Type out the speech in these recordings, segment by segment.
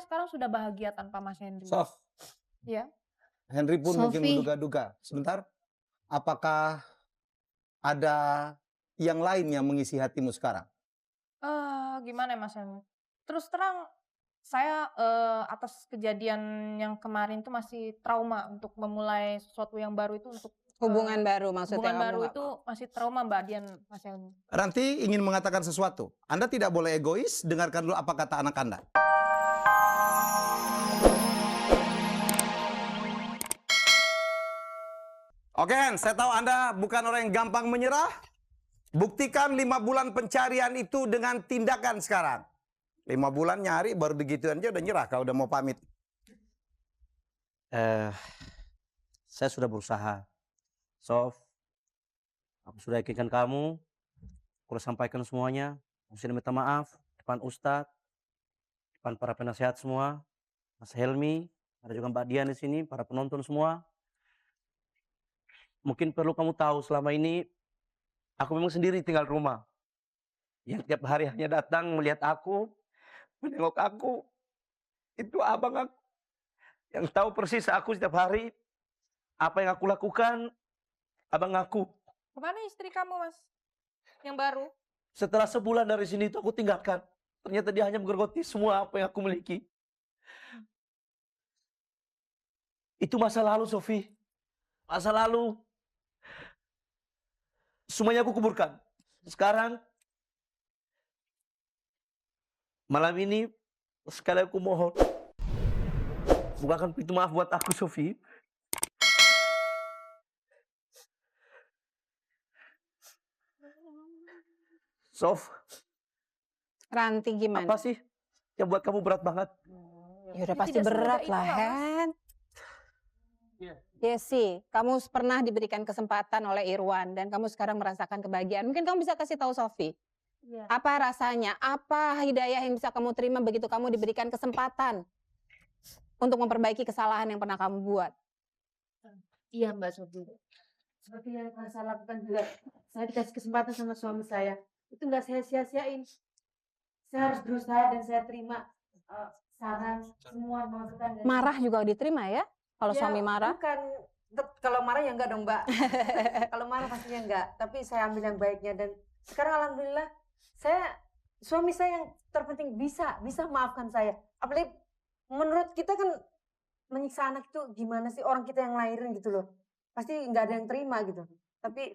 saya sekarang sudah bahagia tanpa Mas Henry. Sof, Ya. Henry pun mungkin Sofi. menduga-duga. Sebentar, apakah ada yang lain yang mengisi hatimu sekarang? Gimana ya Mas Henry? Terus terang saya atas kejadian yang kemarin tuh masih trauma untuk memulai sesuatu yang baru itu untuk Hubungan baru maksudnya hubungan kamu baru nggak itu mau. masih trauma Mbak Dian, Mas Henry. Ranti ingin mengatakan sesuatu. Anda tidak boleh egois, dengarkan dulu apa kata anak Anda. Oke, Hen, saya tahu Anda bukan orang yang gampang menyerah. Buktikan 5 bulan pencarian itu dengan tindakan sekarang. 5 bulan nyari, baru begitu aja udah nyerah, kau udah mau pamit. Saya sudah berusaha. Sof, aku sudah yakinkan kamu. Aku sudah sampaikan semuanya. Aku sudah minta maaf depan Ustadz, depan para penasehat semua, Mas Helmi, ada juga Mbak Dian di sini, para penonton semua. Mungkin perlu kamu tahu selama ini aku memang sendiri tinggal di rumah. Yang tiap hari hanya datang melihat aku, menengok aku. Itu abang aku. Yang tahu persis aku setiap hari apa yang aku lakukan, abang aku. Kemana istri kamu Mas? Yang baru? Setelah sebulan dari sini itu aku tinggalkan. Ternyata dia hanya menggerogoti semua apa yang aku miliki. Itu masa lalu, Sofi. Masa lalu. Semuanya aku kuburkan. Sekarang, malam ini, sekali aku mohon, bukakan pintu maaf buat aku, Sofi. Sof, Ranti gimana? apa sih yang buat kamu berat banget? Ya udah Ya, pasti tidak semudah berat itu lah, lah, Mas. Hen. Iya. Yesi, kamu pernah diberikan kesempatan oleh Irwan dan kamu sekarang merasakan kebahagiaan. Mungkin kamu bisa kasih tahu Sofi, Iya. apa rasanya, apa hidayah yang bisa kamu terima begitu kamu diberikan kesempatan untuk memperbaiki kesalahan yang pernah kamu buat. Iya Mbak Sofi. Seperti yang saya lakukan juga, saya dikasih kesempatan sama suami saya. Itu nggak saya sia-siain. Saya harus berusaha dan saya terima saran semua masukan. dari- Marah juga diterima ya? Kalau Ya, suami marah? Bukan, kalau marah ya enggak dong Mbak. Kalau marah pastinya enggak. Tapi saya ambil yang baiknya dan sekarang alhamdulillah suami saya yang terpenting bisa maafkan saya. Apalagi menurut kita kan menyiksa anak itu gimana sih, orang kita yang lahirin gitu loh. Pasti nggak ada yang terima gitu. Tapi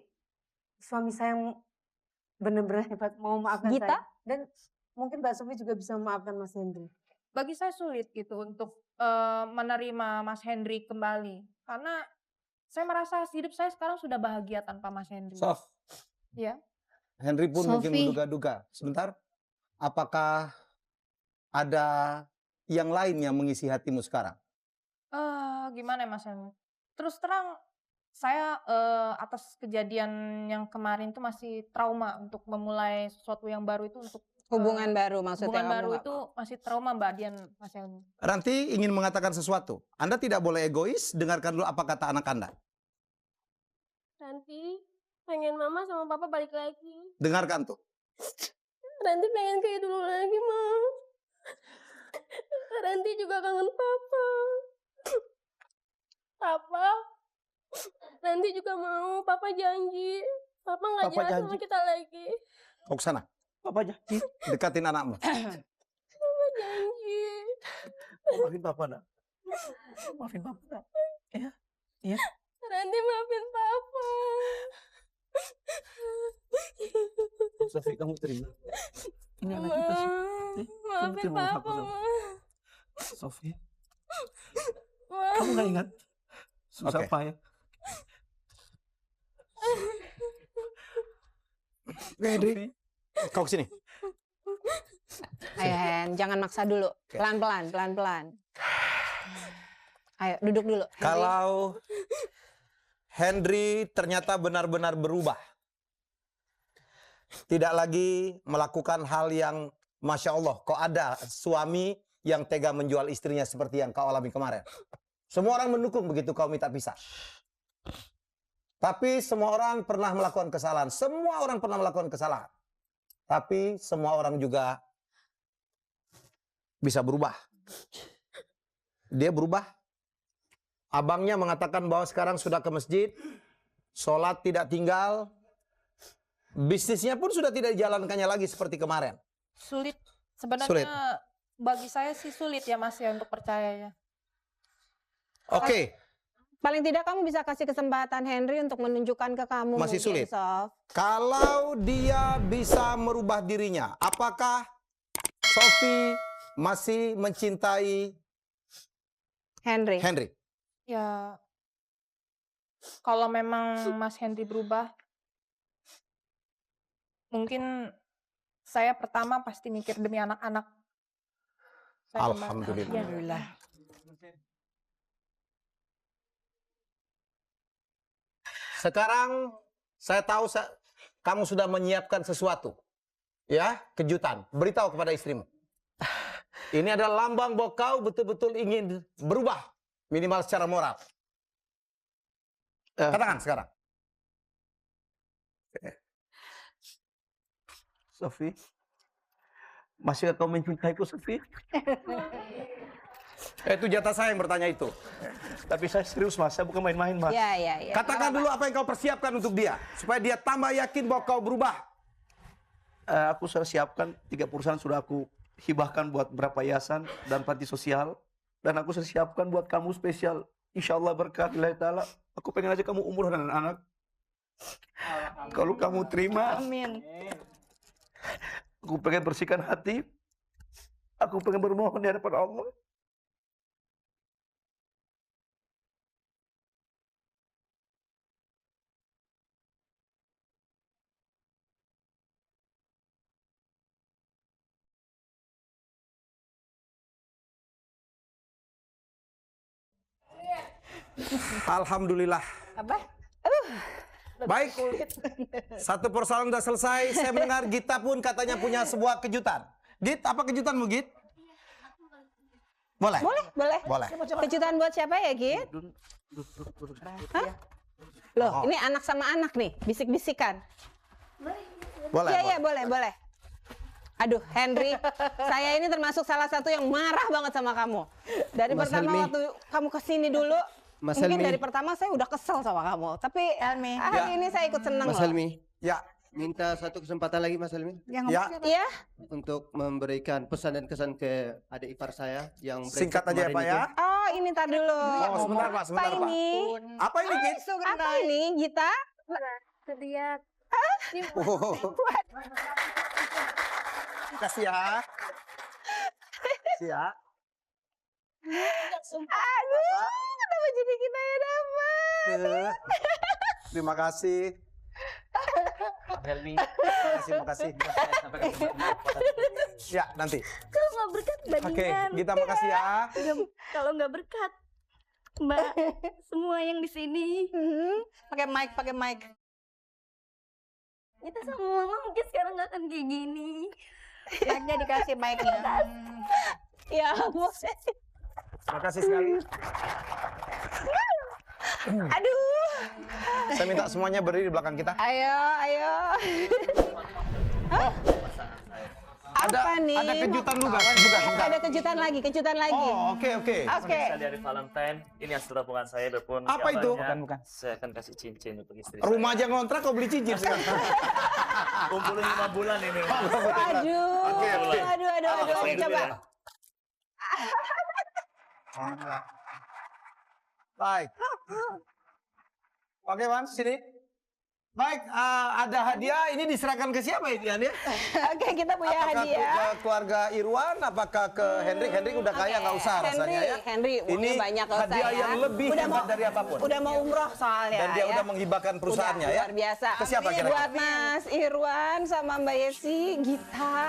suami saya yang benar-benar hebat mau maafkan Gita? saya. Dan mungkin Mbak Sofi juga bisa memaafkan Mas Hendri. Bagi saya sulit gitu untuk menerima Mas Henry kembali. Karena saya merasa hidup saya sekarang sudah bahagia tanpa Mas Henry. Sof, Ya. Henry pun mungkin Sofi. menduga-duga. Sebentar, apakah ada yang lain yang mengisi hatimu sekarang? Gimana ya Mas Henry? Terus terang saya atas kejadian yang kemarin tuh masih trauma untuk memulai sesuatu yang baru itu untuk Hubungan baru maksudnya hubungan kamu baru nggak itu mau. masih trauma Mbak Dian, Mas Henry. Ranti ingin mengatakan sesuatu. Anda tidak boleh egois, dengarkan dulu apa kata anak Anda. Ranti pengen mama sama papa balik lagi. Dengarkan tuh. Ranti pengen kayak dulu lagi, Ma. Ranti juga kangen papa. Papa, Ranti juga mau. Papa janji. Papa nggak Papa jahat sama janji. kita lagi. Kau ke sana. Papa janji. Dekatin anakmu. Papa janji. Maafin Papa, nak. Maafin Papa, nak. Ya. Ranti maafin papa. Sofi, kamu terima. Ini anak Ma, kita sih. maafin terima maaf papa, aku, Ma. Sofi, Ma. kamu nggak ingat susah Oke. payah. Oke, Henry. Kau ke sini. Ayo Hen, jangan maksa dulu. Oke. Pelan-pelan, pelan-pelan. Ayo duduk dulu. Henry. Kalau Henry ternyata benar-benar berubah. Tidak lagi melakukan hal yang Masya Allah. Kok ada suami yang tega menjual istrinya seperti yang kau alami kemarin. Semua orang mendukung begitu kau minta pisah. Tapi semua orang pernah melakukan kesalahan. Semua orang pernah melakukan kesalahan. Tapi semua orang juga bisa berubah. Dia berubah. Abangnya mengatakan bahwa sekarang sudah ke masjid, sholat tidak tinggal, bisnisnya pun sudah tidak dijalankannya lagi seperti kemarin. Sulit. Sebenarnya Sulit. bagi saya sih sulit ya Mas ya untuk percaya ya. Oke, Paling tidak kamu bisa kasih kesempatan Henry untuk menunjukkan ke kamu. Masih mungkin, sulit. Sof. kalau dia bisa merubah dirinya, apakah Sophie masih mencintai Henry. Henry? Ya, kalau memang Mas Henry berubah, mungkin saya pertama pasti mikir demi anak-anak. Saya Alhamdulillah. Alhamdulillah. Sekarang saya tahu kamu sudah menyiapkan sesuatu. Ya, kejutan. Beritahu kepada istrimu. Ini adalah lambang bahwa kau betul-betul ingin berubah. Minimal secara moral. Katakan sekarang. Sophie, masih kau mencintaiku, Sophie? Itu jatah saya yang bertanya itu. Tapi saya serius, Mas. Saya bukan main-main, Mas. Ya. Katakan dulu apa yang kau persiapkan untuk dia. Supaya dia tambah yakin bahwa kau berubah. Aku sudah siapkan 3 perusahaan sudah aku hibahkan buat beberapa yayasan dan panti sosial. Dan aku sudah siapkan buat kamu spesial. Insya Allah berkat lillahi ta'ala. Aku pengen aja kamu umroh dan anak-anak. Kalau kamu terima. Amin. Aku pengen bersihkan hati. Aku pengen bermohon di hadapan Allah. Alhamdulillah. Apa? Baik. Satu persoalan sudah selesai. Saya mendengar Gita pun katanya punya sebuah kejutan. Git, apa kejutanmu, Git? Boleh? Boleh. Kejutan buat siapa ya, Git? Hah? Loh, ini anak sama anak nih, bisik-bisikan. Boleh. Iya, boleh. Aduh, Henry, saya ini termasuk salah satu yang marah banget sama kamu. Dari Mas pertama Helmi. waktu kamu kesini dulu, Mas mungkin Helmi. dari pertama saya udah kesel sama kamu. Tapi hari ini saya ikut seneng Mas loh. Helmi, Ya. minta satu kesempatan lagi Mas Helmi Ya. Iya, untuk memberikan pesan dan kesan ke adik ipar saya yang Singkat brengsek aja ya, kemarin Pak itu. ya. oh ini tar dulu. Oh, sebentar, Pak. Sebentar, Apa Pak. ini? Apa ini, Git? Apa ini, Gita? Terlihat. Oh. Kasih ya. Kasih ya. Aduh, kenapa jadi kita yang dapat? Terima kasih. Helmi. Makasih. Ya, nanti. Kalau nggak berkat Oke, bandingan. Gita makasih ya. Kalau nggak berkat, Mbak, semua yang di sini, Pakai mic. kita sama Mama mungkin sekarang nggak akan kayak gini. Mic-nya dikasih mic-nya. Ya, Makasih sekali. aduh. Saya minta semuanya berdiri di belakang kita. Ayo. Hah? Apa nih? Ada kejutan juga. Ada kejutan lagi. Oh, oke. Oke. Spesial dari Valentine, ini hasil tabungan saya berpun. Apa itu? Bukan. Saya akan kasih cincin untuk istri Rumah aja ngontrak kau beli cincin sekarang. saya. Kumpulin 5 bulan ini. Aduh. Oke. Aduh. Coba. Baik. Oke, Bang, sini. Baik, ada hadiah. Ini diserahkan ke siapa ini ya? Oke, kita punya Apakah hadiah. ke keluarga Irwan? Apakah ke Hendrik? Hendrik udah kaya, nggak usah rasanya ya. Henry, Ini uangnya banyak loh hadiah saya. yang lebih hebat dari apapun. Udah mau umroh soalnya Dan dia ya. udah menghibahkan perusahaannya ya. Luar biasa. Ke siapa kira-kira? Buat Mas Irwan sama Mbak Yesi, Gita.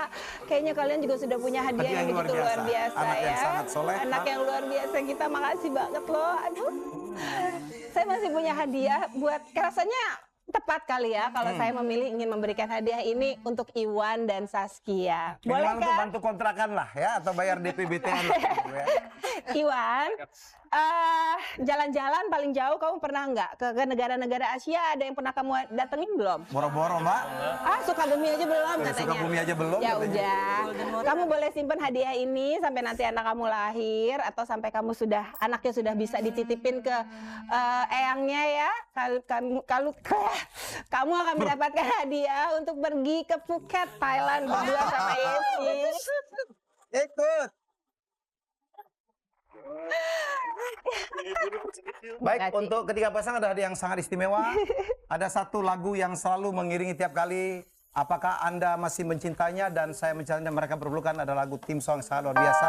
Kayaknya kalian juga sudah punya hadiah Hadiah yang yang begitu luar luar biasa. biasa Anak ya. yang sangat soleh. Anak yang luar biasa. Kita makasih banget loh. Aduh. Saya masih punya hadiah buat rasanya tepat kali ya kalau saya memilih ingin memberikan hadiah ini untuk Iwan dan Saskia. Boleh Minimal untuk kan? bantu kontrakan lah ya, atau bayar DP BTN. Gitu ya. Iwan, jalan-jalan paling jauh kamu pernah nggak ke negara-negara Asia? Ada yang pernah kamu datengin belum? Boro-boro Mbak. Sukabumi aja belum katanya. Sukabumi aja belum. Ya katanya. udah, kamu boleh simpen hadiah ini sampai nanti anak kamu lahir atau sampai anaknya sudah bisa dititipin ke eyangnya ya. Kalau kamu akan mendapatkan hadiah untuk pergi ke Phuket, Thailand berdua sama Esi. Ikut. Baik, Makasih. untuk ketiga pasangan ada hadiah yang sangat istimewa. Ada satu lagu yang selalu mengiringi tiap kali. Apakah Anda masih mencintainya? Dan saya mencintainya, mereka berpelukan, ada lagu tim song yang sangat luar biasa.